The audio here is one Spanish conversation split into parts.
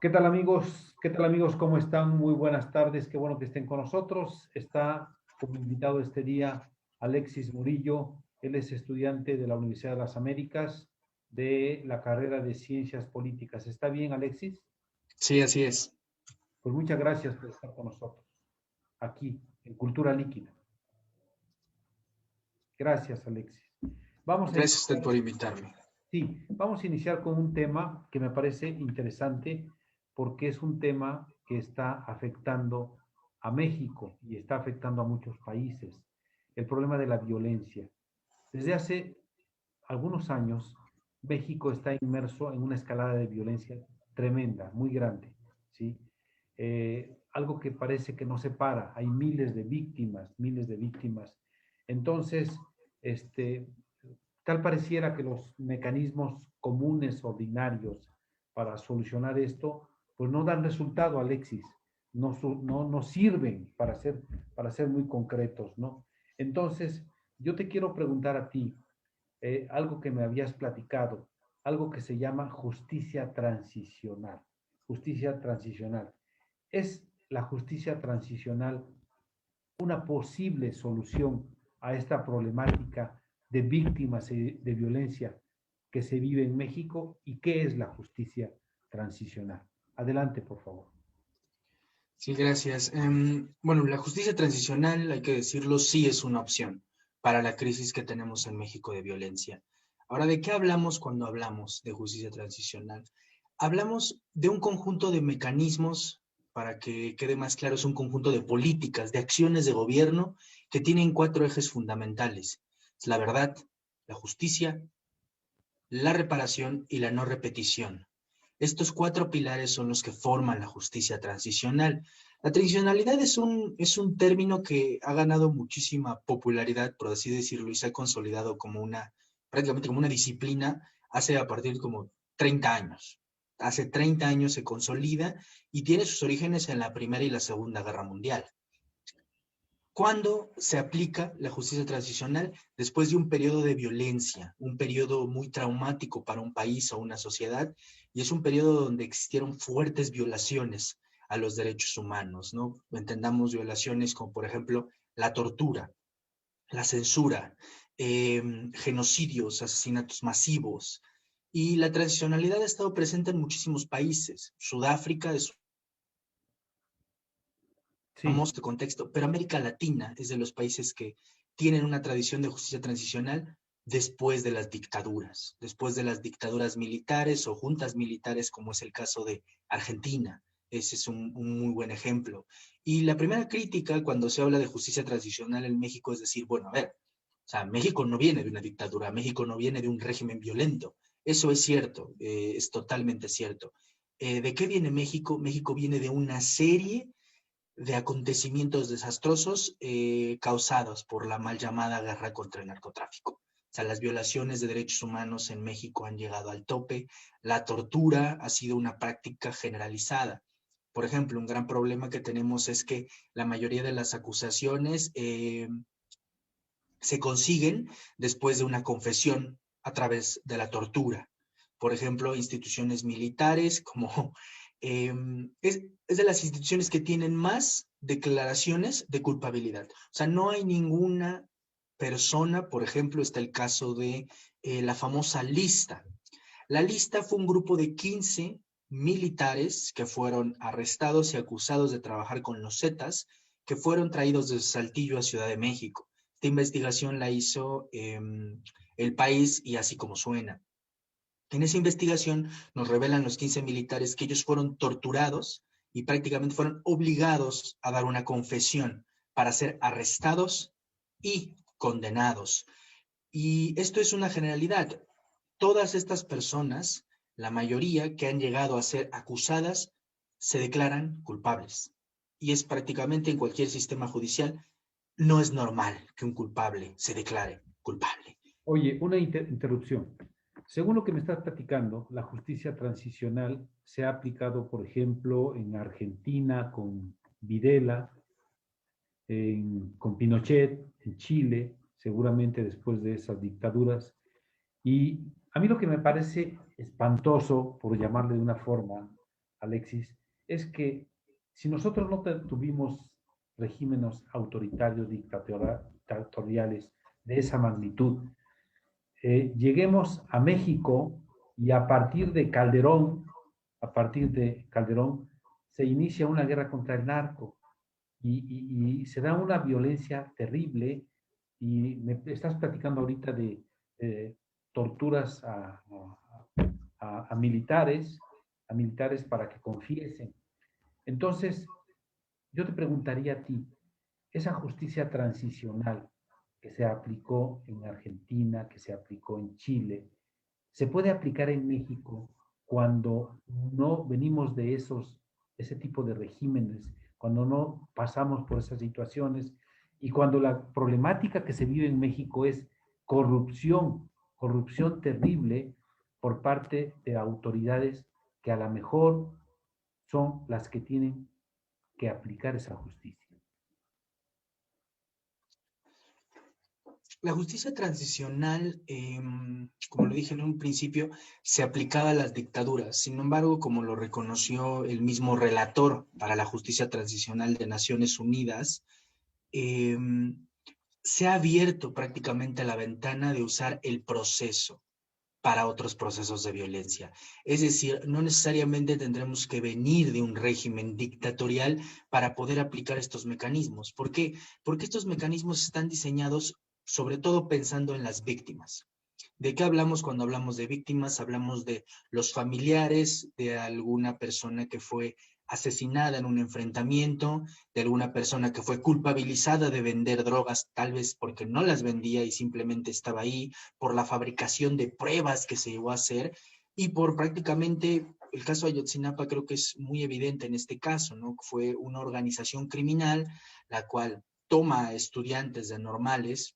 ¿Qué tal amigos? ¿Qué tal amigos? ¿Cómo están? Muy buenas tardes. Qué bueno que estén con nosotros. Está como invitado este día Alexis Murillo. Él es estudiante de la Universidad de las Américas de la carrera de Ciencias Políticas. ¿Está bien, Alexis? Sí, así es. Pues muchas gracias por estar con nosotros aquí en Cultura Líquida. Gracias, Alexis. Vamos a Gracias a usted iniciar. por invitarme. Sí, vamos a iniciar con un tema que me parece interesante porque es un tema que está afectando a México y está afectando a muchos países. El problema de la violencia. Desde hace algunos años, México está inmerso en una escalada de violencia tremenda, muy grande, ¿sí? Algo que parece que no se para. Hay miles de víctimas, miles de víctimas. Entonces, este, tal pareciera que los mecanismos comunes, ordinarios, para solucionar esto, pues no dan resultado, Alexis. No sirven para ser muy concretos, ¿no? Entonces, yo te quiero preguntar a ti, algo que me habías platicado, algo que se llama justicia transicional. Justicia transicional. ¿Es la justicia transicional una posible solución a esta problemática de víctimas de violencia que se vive en México? ¿Y qué es la justicia transicional? Adelante, por favor. Sí, gracias. Bueno, la justicia transicional, hay que decirlo, sí es una opción para la crisis que tenemos en México de violencia. Ahora, ¿de qué hablamos cuando hablamos de justicia transicional? Hablamos de un conjunto de mecanismos, para que quede más claro, es un conjunto de políticas, de acciones de gobierno que tienen cuatro ejes fundamentales. Es la verdad, la justicia, la reparación y la no repetición. Estos cuatro pilares son los que forman la justicia transicional. La transicionalidad es un término que ha ganado muchísima popularidad, por así decirlo, y se ha consolidado como prácticamente como una disciplina hace a partir de como 30 años. Hace 30 años se consolida y tiene sus orígenes en la Primera y la Segunda Guerra Mundial. ¿Cuándo se aplica la justicia transicional? Después de un periodo de violencia, un periodo muy traumático para un país o una sociedad, y es un periodo donde existieron fuertes violaciones a los derechos humanos, ¿no? Entendamos violaciones como, por ejemplo, la tortura, la censura, genocidios, asesinatos masivos. Y la transicionalidad ha estado presente en muchísimos países. Sudáfrica es Sí, famoso contexto, pero América Latina es de los países que tienen una tradición de justicia transicional después de las dictaduras militares o juntas militares, como es el caso de Argentina. Ese es un muy buen ejemplo. Y la primera crítica cuando se habla de justicia transicional en México es decir, bueno, a ver, o sea, México no viene de una dictadura, México no viene de un régimen violento. Eso es cierto, es totalmente cierto. ¿De qué viene México? México viene de una serie de acontecimientos desastrosos causados por la mal llamada guerra contra el narcotráfico. O sea, las violaciones de derechos humanos en México han llegado al tope, la tortura ha sido una práctica generalizada. Por ejemplo, un gran problema que tenemos es que la mayoría de las acusaciones se consiguen después de una confesión a través de la tortura. Por ejemplo, instituciones militares como es de las instituciones que tienen más declaraciones de culpabilidad. O sea, no hay ninguna persona, por ejemplo, está el caso de la famosa lista. La lista fue un grupo de 15 militares que fueron arrestados y acusados de trabajar con los Zetas, que fueron traídos de Saltillo a Ciudad de México. Esta investigación la hizo El País y Así Como Suena. En esa investigación nos revelan los 15 militares que ellos fueron torturados y prácticamente fueron obligados a dar una confesión para ser arrestados y condenados. Y esto es una generalidad. Todas estas personas, la mayoría que han llegado a ser acusadas, se declaran culpables. Y es prácticamente en cualquier sistema judicial, no es normal que un culpable se declare culpable. oye, una interrupción. Según lo que me estás platicando, la justicia transicional se ha aplicado, por ejemplo, en Argentina con Videla, con Pinochet, en Chile, seguramente después de esas dictaduras. Y a mí lo que me parece espantoso, por llamarle de una forma, Alexis, es que si nosotros no tuvimos regímenes autoritarios, dictatoriales de esa magnitud, lleguemos a México y a partir de Calderón, se inicia una guerra contra el narco y se da una violencia terrible y me estás platicando ahorita de torturas a militares para que confiesen. Entonces, yo te preguntaría a ti, esa justicia transicional que se aplicó en Argentina, que se aplicó en Chile, ¿se puede aplicar en México cuando no venimos de ese tipo de regímenes, cuando no pasamos por esas situaciones y cuando la problemática que se vive en México es corrupción, corrupción terrible por parte de autoridades que a lo mejor son las que tienen que aplicar esa justicia? La justicia transicional, como lo dije en un principio, se aplicaba a las dictaduras. Sin embargo, como lo reconoció el mismo relator para la justicia transicional de Naciones Unidas, eh, se ha abierto prácticamente la ventana de usar el proceso para otros procesos de violencia. Es decir, no necesariamente tendremos que venir de un régimen dictatorial para poder aplicar estos mecanismos. ¿Por qué? Porque estos mecanismos están diseñados sobre todo pensando en las víctimas. ¿De qué hablamos cuando hablamos de víctimas? Hablamos de los familiares de alguna persona que fue asesinada en un enfrentamiento, de alguna persona que fue culpabilizada de vender drogas, tal vez porque no las vendía y simplemente estaba ahí, por la fabricación de pruebas que se llevó a hacer y por prácticamente, el caso de Ayotzinapa creo que es muy evidente en este caso, ¿no? Fue una organización criminal la cual toma a estudiantes de normales,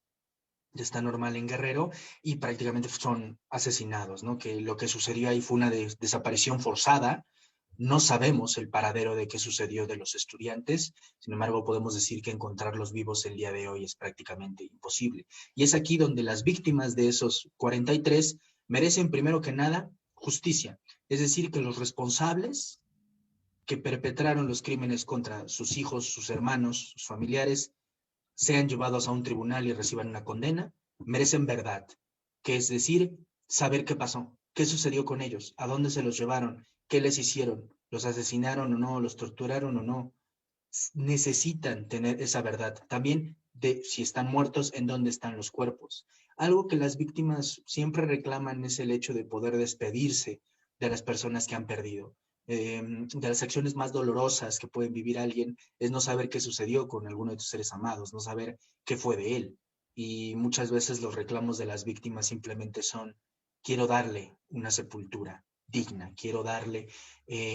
ya está normal en Guerrero, y prácticamente son asesinados, ¿no? Que lo que sucedió ahí fue una desaparición forzada. No sabemos el paradero de qué sucedió de los estudiantes, sin embargo podemos decir que encontrarlos vivos el día de hoy es prácticamente imposible. Y es aquí donde las víctimas de esos 43 merecen primero que nada justicia, es decir, que los responsables que perpetraron los crímenes contra sus hijos, sus hermanos, sus familiares, sean llevados a un tribunal y reciban una condena, merecen verdad, que es decir, saber qué pasó, qué sucedió con ellos, a dónde se los llevaron, qué les hicieron, los asesinaron o no, los torturaron o no. Necesitan tener esa verdad. También de si están muertos, en dónde están los cuerpos. Algo que las víctimas siempre reclaman es el hecho de poder despedirse de las personas que han perdido. De las acciones más dolorosas que pueden vivir alguien es no saber qué sucedió con alguno de tus seres amados, no saber qué fue de él. Y muchas veces los reclamos de las víctimas simplemente son, quiero darle una sepultura digna, quiero darle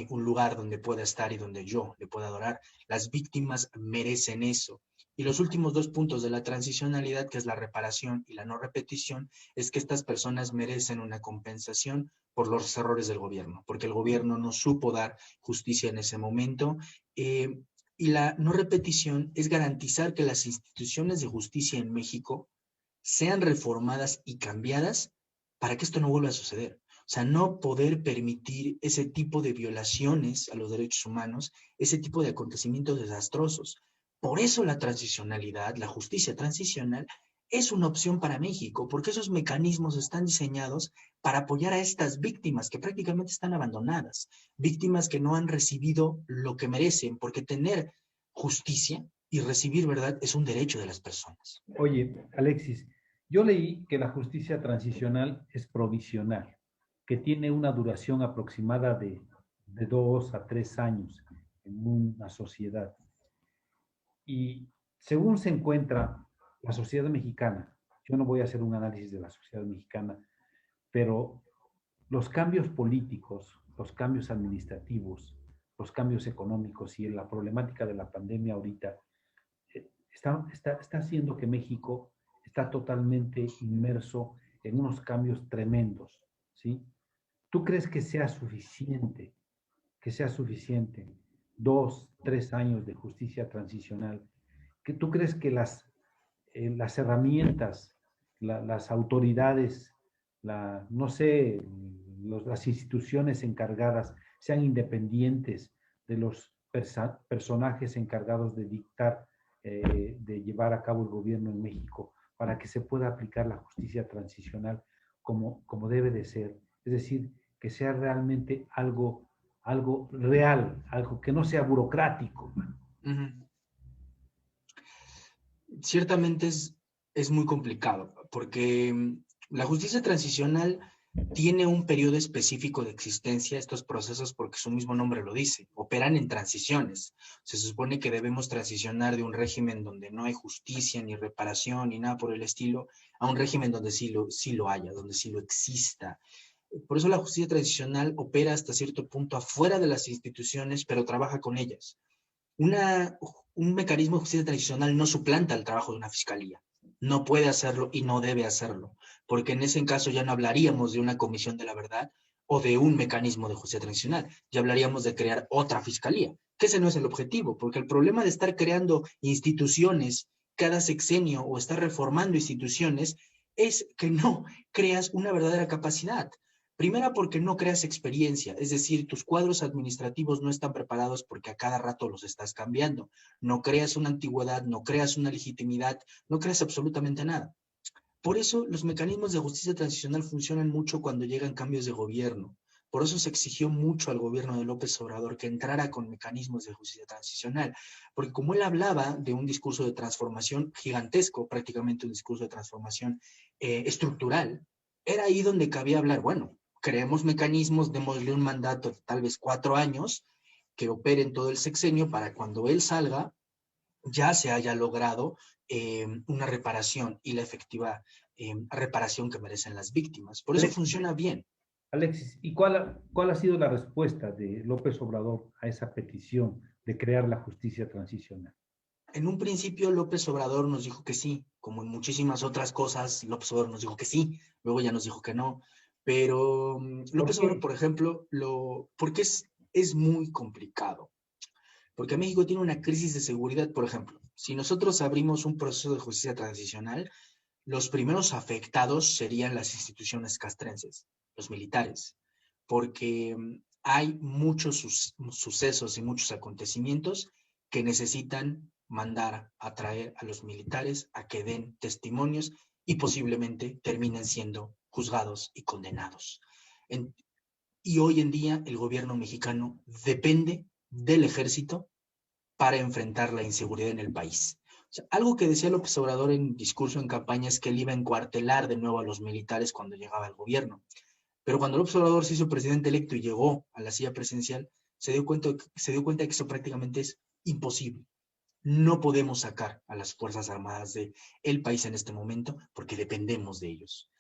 un lugar donde pueda estar y donde yo le pueda adorar. Las víctimas merecen eso. Y los últimos dos puntos de la transicionalidad, que es la reparación y la no repetición, es que estas personas merecen una compensación por los errores del gobierno, porque el gobierno no supo dar justicia en ese momento. Y la no repetición es garantizar que las instituciones de justicia en México sean reformadas y cambiadas para que esto no vuelva a suceder. O sea, no poder permitir ese tipo de violaciones a los derechos humanos, ese tipo de acontecimientos desastrosos. Por eso la transicionalidad, la justicia transicional, es una opción para México, porque esos mecanismos están diseñados para apoyar a estas víctimas que prácticamente están abandonadas, víctimas que no han recibido lo que merecen, porque tener justicia y recibir verdad es un derecho de las personas. Oye, Alexis, yo leí que la justicia transicional es provisional, que tiene una duración aproximada de 2 a 3 años en una sociedad. Y según se encuentra la sociedad mexicana, yo no voy a hacer un análisis de la sociedad mexicana, pero los cambios políticos, los cambios administrativos, los cambios económicos y la problemática de la pandemia ahorita está haciendo que México está totalmente inmerso en unos cambios tremendos, ¿sí? ¿Tú crees que sea suficiente 2, 3 años de justicia transicional? ¿Que tú crees que las herramientas, las autoridades, no sé, las instituciones encargadas sean independientes de los personajes encargados de dictar, de llevar a cabo el gobierno en México, para que se pueda aplicar la justicia transicional como debe de ser. Es decir, que sea realmente algo real, algo que no sea burocrático. Ciertamente es muy complicado, porque la justicia transicional tiene un periodo específico de existencia, estos procesos, porque su mismo nombre lo dice, operan en transiciones. Se supone que debemos transicionar de un régimen donde no hay justicia, ni reparación, ni nada por el estilo, a un régimen donde sí lo haya, donde sí lo exista. Por eso la justicia transicional opera hasta cierto punto afuera de las instituciones, pero trabaja con ellas. Un mecanismo de justicia transicional no suplanta el trabajo de una fiscalía. No puede hacerlo y no debe hacerlo, porque en ese caso ya no hablaríamos de una comisión de la verdad o de un mecanismo de justicia transicional, ya hablaríamos de crear otra fiscalía, que ese no es el objetivo, porque el problema de estar creando instituciones cada sexenio o estar reformando instituciones es que no creas una verdadera capacidad. Primera, porque no creas experiencia, es decir, tus cuadros administrativos no están preparados porque a cada rato los estás cambiando. No creas una antigüedad, no creas una legitimidad, no creas absolutamente nada. Por eso los mecanismos de justicia transicional funcionan mucho cuando llegan cambios de gobierno. Por eso se exigió mucho al gobierno de López Obrador que entrara con mecanismos de justicia transicional, porque como él hablaba de un discurso de transformación gigantesco, prácticamente un discurso de transformación estructural, era ahí donde cabía hablar, bueno, creemos mecanismos, démosle un mandato de tal vez 4 años, que operen todo el sexenio para cuando él salga ya se haya logrado una reparación y la efectiva reparación que merecen las víctimas. Por eso Alexis, funciona bien. Alexis, ¿y cuál ha sido la respuesta de López Obrador a esa petición de crear la justicia transicional? En un principio López Obrador nos dijo que sí, como en muchísimas otras cosas, López Obrador nos dijo que sí, luego ya nos dijo que no, pero ¿Por López Obrador, qué? por ejemplo, porque es muy complicado, porque México tiene una crisis de seguridad, por ejemplo, si nosotros abrimos un proceso de justicia transicional, los primeros afectados serían las instituciones castrenses, los militares, porque hay muchos sucesos y muchos acontecimientos que necesitan mandar a traer a los militares a que den testimonios y posiblemente terminen siendo juzgados y condenados. En, y hoy en día el gobierno mexicano depende del ejército para enfrentar la inseguridad en el país. O sea, algo que decía López Obrador en discurso en campaña es que él iba a encuartelar de nuevo a los militares cuando llegaba al gobierno. Pero cuando López Obrador se hizo presidente electo y llegó a la silla presidencial, se dio cuenta de que eso prácticamente es imposible. No podemos sacar a las Fuerzas Armadas del país en este momento porque dependemos de ellos.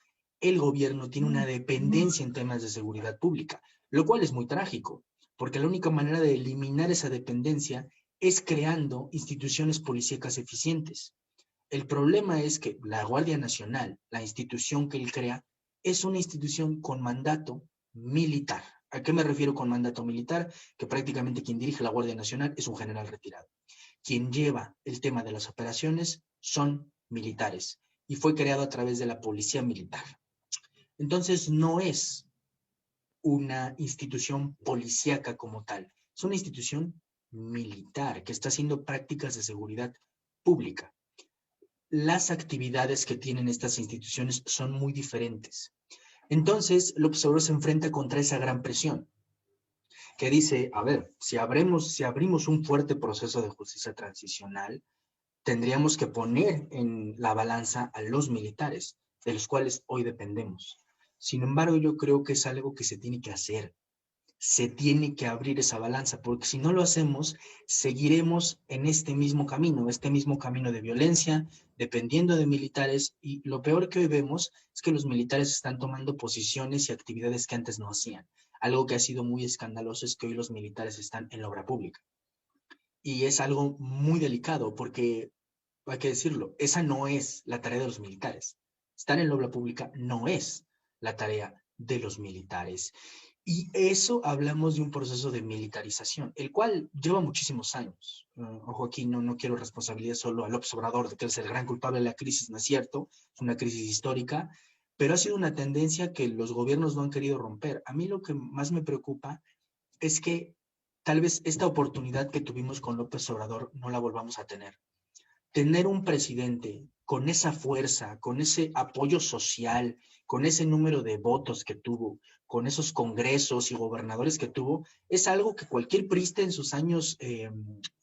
El gobierno tiene una dependencia en temas de seguridad pública, lo cual es muy trágico, porque la única manera de eliminar esa dependencia es creando instituciones policíacas eficientes. El problema es que la Guardia Nacional, la institución que él crea, es una institución con mandato militar. ¿A qué me refiero con mandato militar? Que prácticamente quien dirige la Guardia Nacional es un general retirado. Quien lleva el tema de las operaciones son militares y fue creado a través de la policía militar. Entonces no es una institución policíaca como tal, es una institución militar que está haciendo prácticas de seguridad pública. Las actividades que tienen estas instituciones son muy diferentes. Entonces, López Obrador se enfrenta contra esa gran presión, que dice, a ver, si abrimos un fuerte proceso de justicia transicional, tendríamos que poner en la balanza a los militares, de los cuales hoy dependemos. Sin embargo, yo creo que es algo que se tiene que hacer. Se tiene que abrir esa balanza, porque si no lo hacemos, seguiremos en este mismo camino de violencia, dependiendo de militares, y lo peor que hoy vemos es que los militares están tomando posiciones y actividades que antes no hacían. Algo que ha sido muy escandaloso es que hoy los militares están en la obra pública. Y es algo muy delicado, porque hay que decirlo, esa no es la tarea de los militares. Estar en la obra pública no es la tarea de los militares. Y eso hablamos de un proceso de militarización, el cual lleva muchísimos años. Ojo, aquí no quiero responsabilidad solo al López Obrador de que él es el gran culpable de la crisis, no es cierto, es una crisis histórica, pero ha sido una tendencia que los gobiernos no han querido romper. A mí lo que más me preocupa es que tal vez esta oportunidad que tuvimos con López Obrador no la volvamos a tener. Tener un presidente con esa fuerza, con ese apoyo social, con ese número de votos que tuvo, con esos congresos y gobernadores que tuvo, es algo que cualquier priista en sus años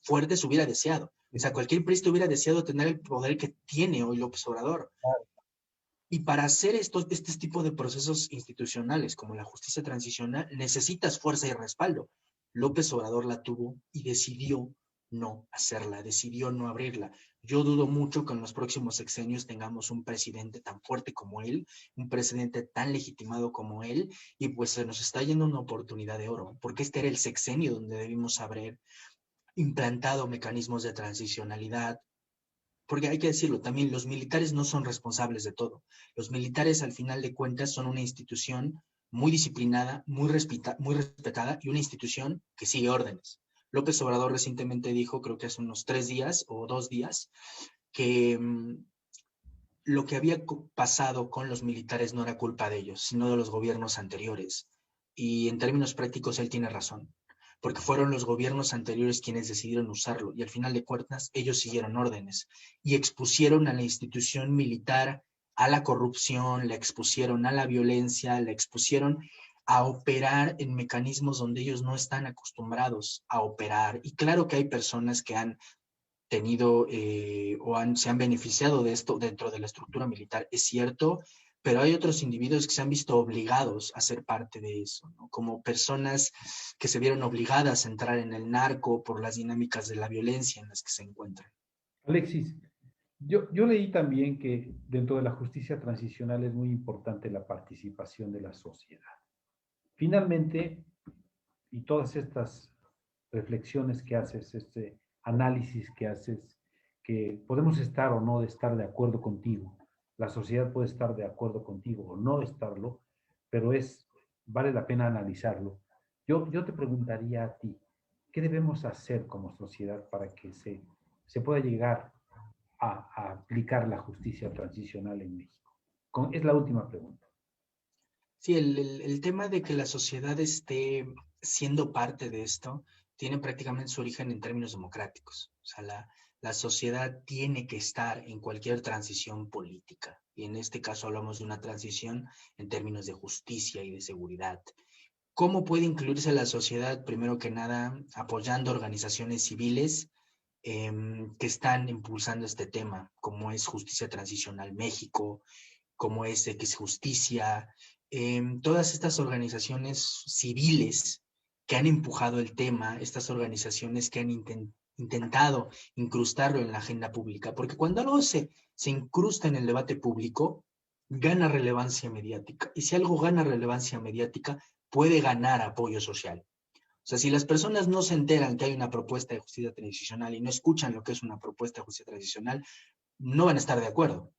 fuertes hubiera deseado. O sea, cualquier priista hubiera deseado tener el poder que tiene hoy López Obrador. Y para hacer este tipo de procesos institucionales como la justicia transicional, necesitas fuerza y respaldo. López Obrador la tuvo y decidió no hacerla, decidió no abrirla. Yo dudo mucho que en los próximos sexenios tengamos un presidente tan fuerte como él, un presidente tan legitimado como él, y pues se nos está yendo una oportunidad de oro, porque este era el sexenio donde debimos haber implantado mecanismos de transicionalidad, porque hay que decirlo, también los militares no son responsables de todo. Los militares, al final de cuentas, son una institución muy disciplinada, muy respetada y una institución que sigue órdenes. López Obrador recientemente dijo, creo que hace unos 3 días o 2 días, que lo que había pasado con los militares no era culpa de ellos, sino de los gobiernos anteriores. Y en términos prácticos, él tiene razón, porque fueron los gobiernos anteriores quienes decidieron usarlo y al final de cuentas ellos siguieron órdenes y expusieron a la institución militar a la corrupción, la expusieron a la violencia, la expusieron a operar en mecanismos donde ellos no están acostumbrados a operar. Y claro que hay personas que han tenido se han beneficiado de esto dentro de la estructura militar, es cierto, pero hay otros individuos que se han visto obligados a ser parte de eso, ¿no? Como personas que se vieron obligadas a entrar en el narco por las dinámicas de la violencia en las que se encuentran. Alexis, yo leí también que dentro de la justicia transicional es muy importante la participación de la sociedad. Finalmente, y todas estas reflexiones que haces, este análisis que haces, que podemos estar o no de estar de acuerdo contigo, la sociedad puede estar de acuerdo contigo o no estarlo, pero vale la pena analizarlo. Yo te preguntaría a ti, ¿qué debemos hacer como sociedad para que se pueda llegar a aplicar la justicia transicional en México? Es la última pregunta. Sí, el tema de que la sociedad esté siendo parte de esto tiene prácticamente su origen en términos democráticos. O sea, la sociedad tiene que estar en cualquier transición política. Y en este caso hablamos de una transición en términos de justicia y de seguridad. ¿Cómo puede incluirse la sociedad? Primero que nada, apoyando organizaciones civiles que están impulsando este tema, como es Justicia Transicional México, como es X Justicia, todas estas organizaciones civiles que han empujado el tema, estas organizaciones que han intentado incrustarlo en la agenda pública, porque cuando algo se incrusta en el debate público, gana relevancia mediática, y si algo gana relevancia mediática, puede ganar apoyo social. O sea, si las personas no se enteran que hay una propuesta de justicia transicional y no escuchan lo que es una propuesta de justicia transicional, no van a estar de acuerdo.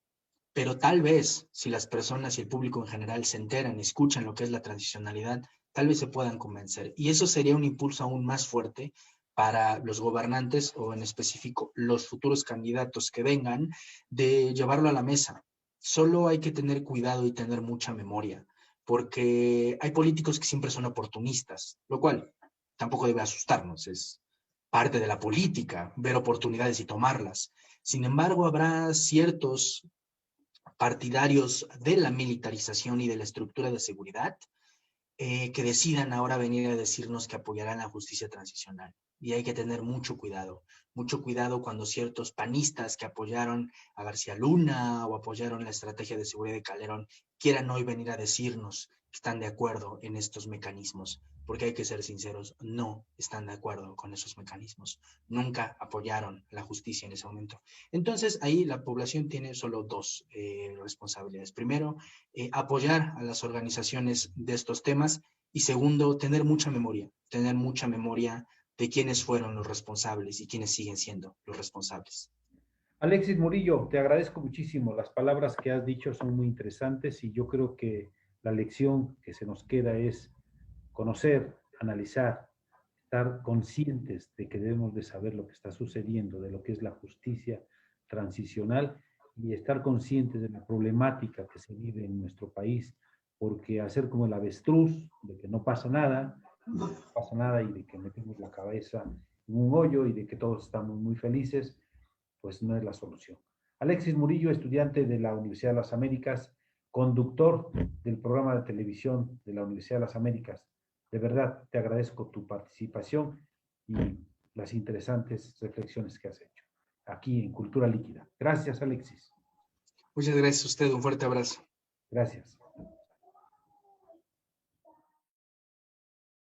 Pero tal vez, si las personas y el público en general se enteran y escuchan lo que es la transicionalidad, tal vez se puedan convencer. Y eso sería un impulso aún más fuerte para los gobernantes o en específico los futuros candidatos que vengan de llevarlo a la mesa. Solo hay que tener cuidado y tener mucha memoria, porque hay políticos que siempre son oportunistas, lo cual tampoco debe asustarnos, es parte de la política, ver oportunidades y tomarlas. Sin embargo, habrá ciertos partidarios de la militarización y de la estructura de seguridad que decidan ahora venir a decirnos que apoyarán la justicia transicional. Y hay que tener mucho cuidado cuando ciertos panistas que apoyaron a García Luna o apoyaron la estrategia de seguridad de Calderón quieran hoy venir a decirnos que están de acuerdo en estos mecanismos, porque hay que ser sinceros, no están de acuerdo con esos mecanismos, nunca apoyaron la justicia en ese momento. Entonces ahí la población tiene solo dos responsabilidades. Primero, apoyar a las organizaciones de estos temas y segundo, tener mucha memoria de quiénes fueron los responsables y quiénes siguen siendo los responsables. Alexis Murillo, te agradezco muchísimo. Las palabras que has dicho son muy interesantes y yo creo que la lección que se nos queda es conocer, analizar, estar conscientes de que debemos de saber lo que está sucediendo, de lo que es la justicia transicional y estar conscientes de la problemática que se vive en nuestro país, porque hacer como el avestruz, de que no pasa nada, no pasa nada y de que metemos la cabeza en un hoyo y de que todos estamos muy felices, pues no es la solución. Alexis Murillo, estudiante de la Universidad de las Américas, conductor del programa de televisión de la Universidad de las Américas. De verdad, te agradezco tu participación y las interesantes reflexiones que has hecho aquí en Cultura Líquida. Gracias, Alexis. Muchas gracias a usted, un fuerte abrazo. Gracias.